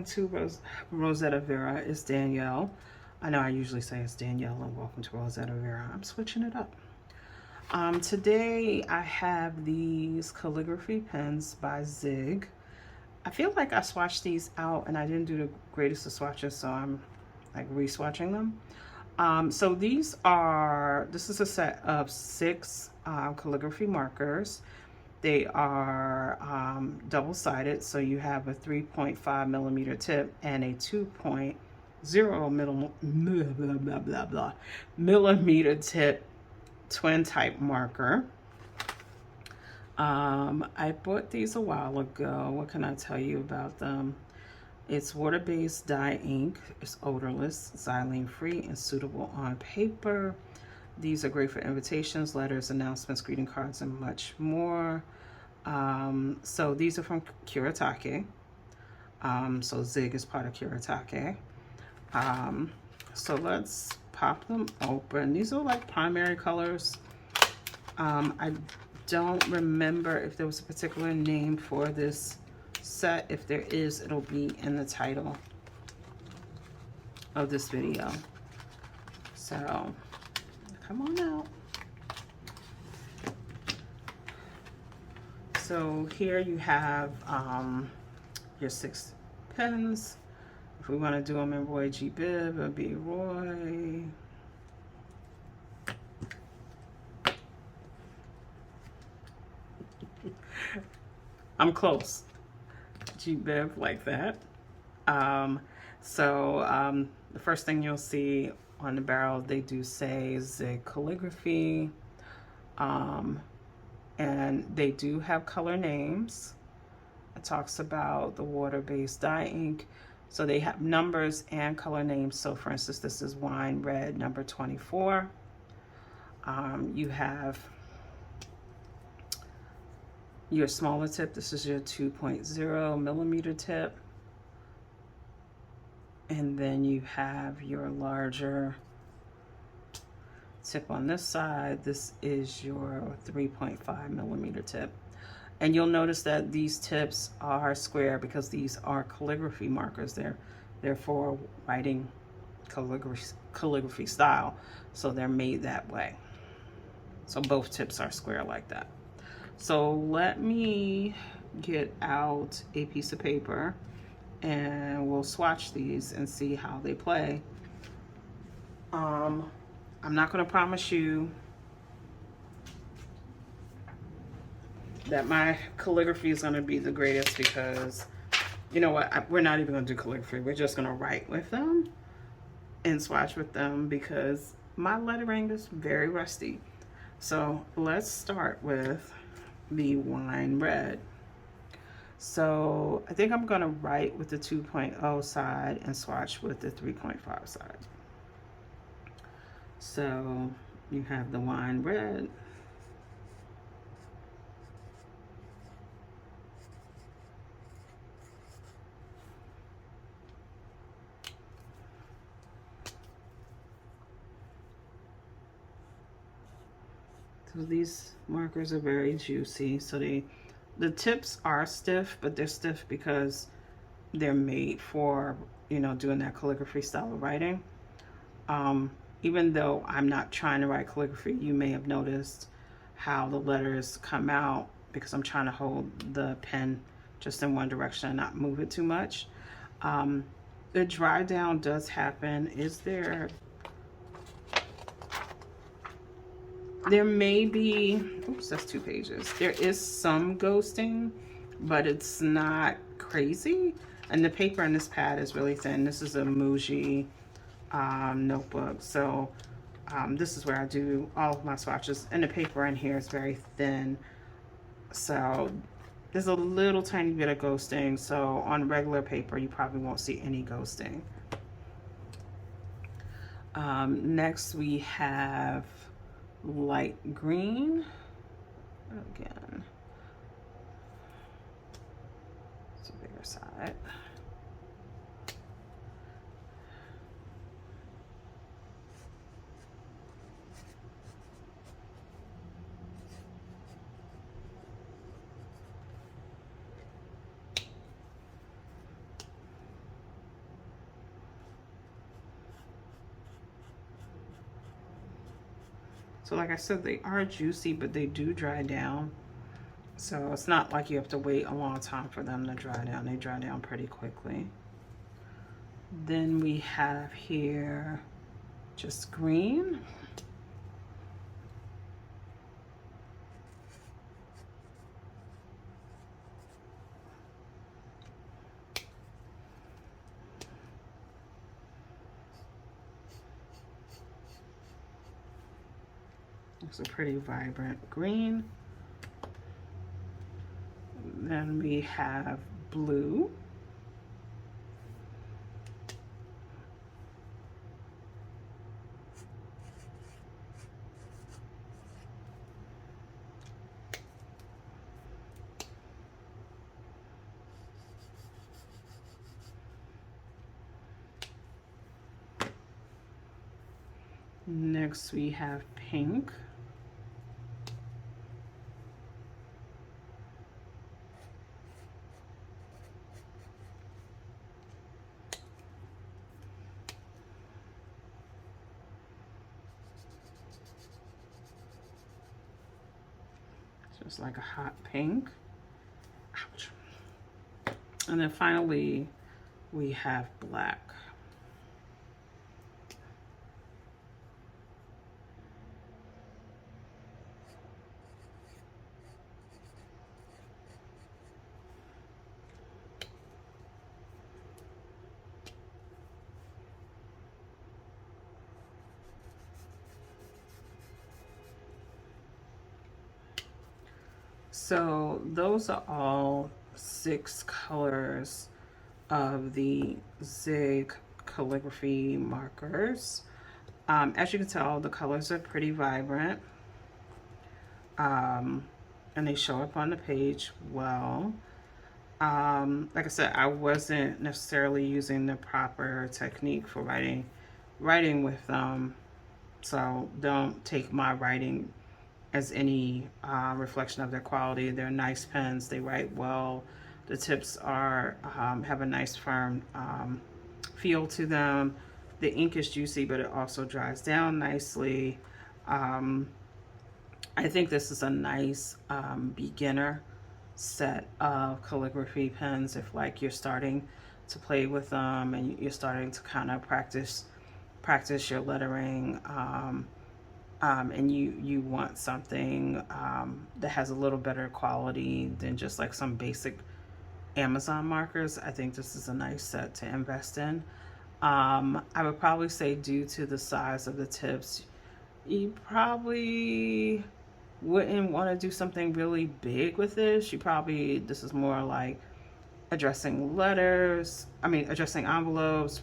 welcome to Rosetta Vera. It's Danielle. I know I usually say it's Danielle and welcome to Rosetta Vera. I'm switching it up. Today I have these calligraphy pens by ZIG. I feel like I swatched these out and I didn't do the greatest of swatches, so I'm like re-swatching them. So this is a set of 6 calligraphy markers. They are double-sided, so you have a 3.5 millimeter tip and a 2.0 millimeter tip twin type marker. I bought these a while ago. What can I tell you about them? It's water-based dye ink. It's odorless, xylene-free, and suitable on paper. These are great for invitations, letters, announcements, greeting cards, and much more. So these are from Kuretake. So ZIG is part of Kuretake. So let's pop them open. These are like primary colors. I don't remember if there was a particular name for this set. If there is, it'll be in the title of this video. So come on out. So here you have your 6 pens. If we want to do them in Roy G. Biv, it'll be Roy. I'm close. G. Biv, like that. The first thing you'll see on the barrel, they do say ZIG Calligraphy. And they do have color names. It talks about the water-based dye ink. So they have numbers and color names. So for instance, this is wine red number 24. You have your smaller tip. This is your 2.0 millimeter tip. And then you have your larger tip on this side. This is your 3.5 millimeter tip. And you'll notice that these tips are square because these are calligraphy markers. They're for writing calligraphy style. So they're made that way. So both tips are square like that. So let me get out a piece of paper and we'll swatch these and see how they play. I'm not going to promise you that my calligraphy is going to be the greatest because, you know what, we're not even going to do calligraphy. We're just going to write with them and swatch with them because my lettering is very rusty. So let's start with the wine red. So I think I'm going to write with the 2.0 side and swatch with the 3.5 side. So you have the wine red. So these markers are very juicy. So the tips are stiff, but they're stiff because they're made for, you know, doing that calligraphy style of writing. Even though I'm not trying to write calligraphy, you may have noticed how the letters come out because I'm trying to hold the pen just in one direction and not move it too much. The dry down does happen. There may be, oops, that's 2 pages. There is some ghosting, but it's not crazy. And the paper in this pad is really thin. This is a Muji notebook. So this is where I do all of my swatches. And the paper in here is very thin. So there's a little tiny bit of ghosting. So on regular paper, you probably won't see any ghosting. Next we have light green. Again, it's a bigger side. So like I said, they are juicy, but they do dry down. So it's not like you have to wait a long time for them to dry down. They dry down pretty quickly. Then we have here just green. It's a pretty vibrant green. Then we have blue. Next we have pink. Just like a hot pink. Ouch. And then finally we have black. So those are all 6 colors of the ZIG calligraphy markers. As you can tell, the colors are pretty vibrant, and they show up on the page well. Like I said, I wasn't necessarily using the proper technique for writing with them, so don't take my writing as any reflection of their quality. They're nice pens, they write well. The tips are have a nice firm feel to them. The ink is juicy, but it also dries down nicely. I think this is a nice beginner set of calligraphy pens if like you're starting to play with them and you're starting to kind of practice your lettering. And you want something that has a little better quality than just like some basic Amazon markers. I think this is a nice set to invest in. I would probably say due to the size of the tips, you probably wouldn't want to do something really big with this. This is more like addressing envelopes,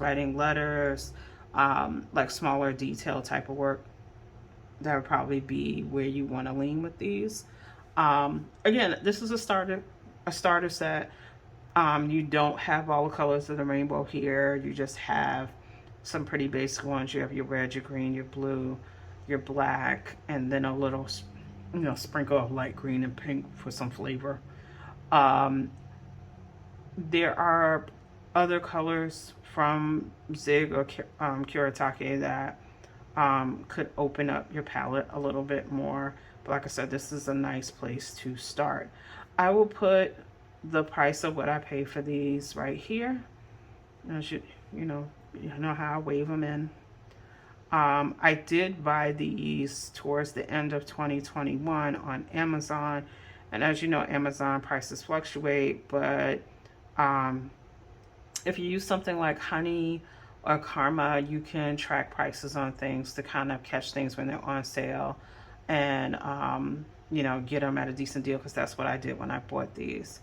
writing letters, like smaller detail type of work. That would probably be where you want to lean with these. Again, this is a starter set. You don't have all the colors of the rainbow here. You just have some pretty basic ones. You have your red, your green, your blue, your black, and then a little, sprinkle of light green and pink for some flavor. There are other colors from ZIG or Kuretake that could open up your palette a little bit more. But like I said, this is a nice place to start. I will put the price of what I pay for these right here. You know how I wave them in. I did buy these towards the end of 2021 on Amazon. And as you know, Amazon prices fluctuate, but if you use something like Honey or Karma, you can track prices on things to kind of catch things when they're on sale and, get them at a decent deal, because that's what I did when I bought these.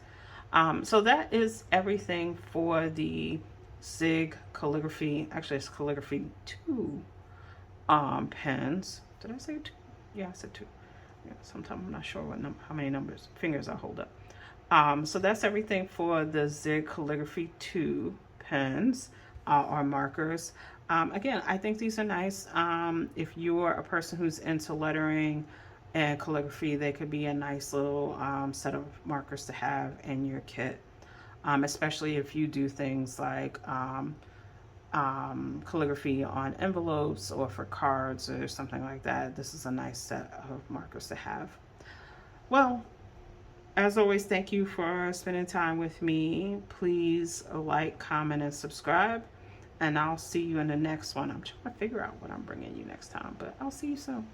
So that is everything for the ZIG Calligraphy. Actually, it's Calligraphy 2 pens. Did I say 2? Yeah, I said 2. Yeah, sometimes I'm not sure how many fingers I hold up. So that's everything for the ZIG Calligraphy 2 pens or markers. Again, I think these are nice. If you're a person who's into lettering and calligraphy, they could be a nice little set of markers to have in your kit, especially if you do things like calligraphy on envelopes or for cards or something like that. This is a nice set of markers to have. Well, as always, thank you for spending time with me. Please like, comment, and subscribe. And I'll see you in the next one. I'm trying to figure out what I'm bringing you next time, but I'll see you soon.